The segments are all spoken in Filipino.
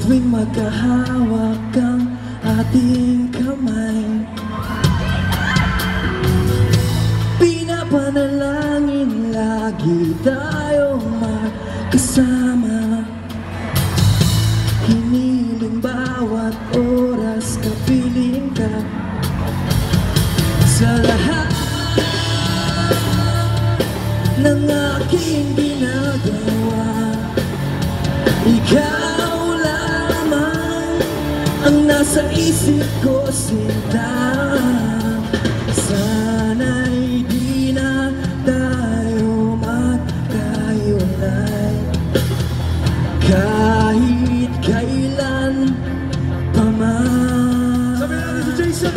tuwing magkahawak ang ating kamay, pinapanalangin lagi tayong magkasama. Hiniling bawat oras kapiling ka sa lahat ng aking ginagawa. Ikaw lamang ang nasa isip ko, sinta. Sana'y di na tayo magkahiwalay kahit kailan pa man. Sabi natin si Jason.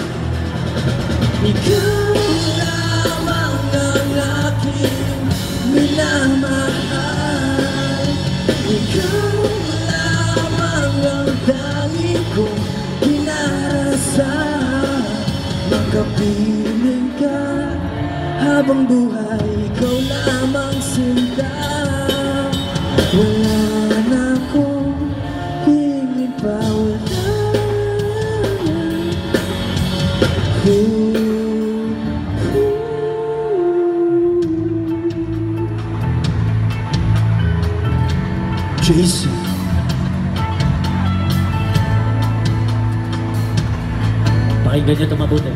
Ikaw lamang ang aking minamahal. Ikaw lamang ang tanging kong hinahasal. Makapiling ka habang buhay, ikaw lamang sinta. Wala na akong hingin pa, wala na. Jason. Pakinggan niyo ito mabuti.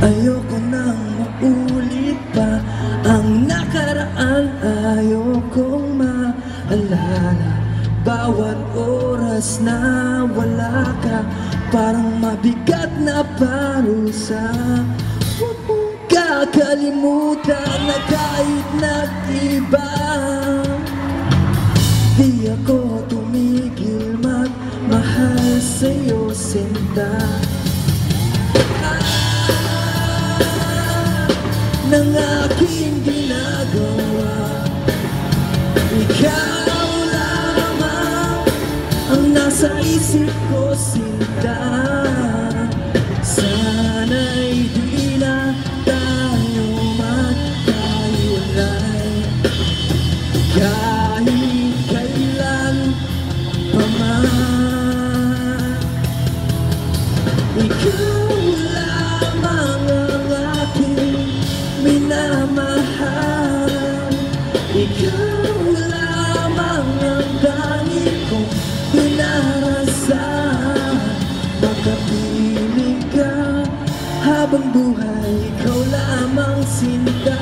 Ayoko nang maulit pa ang nakaraan. Ayokong maalala bawat oras na wala ka. Parang mabigat na parusa. Huwag mong kakalimutan na kahit nag-iba, di ako tumigil magmahal sa'yo, sinta. Ng aking ginagawa, ikaw lamang ang nasa isip ko, sinta. Sana'y di na tayo magkahiwalay kahit kailan pa man. Ikaw lamang ang aking minamahal. Ikaw lamang ang tanging kong hinahasal. Makapiling ka habang buhay, ikaw lamang sinta.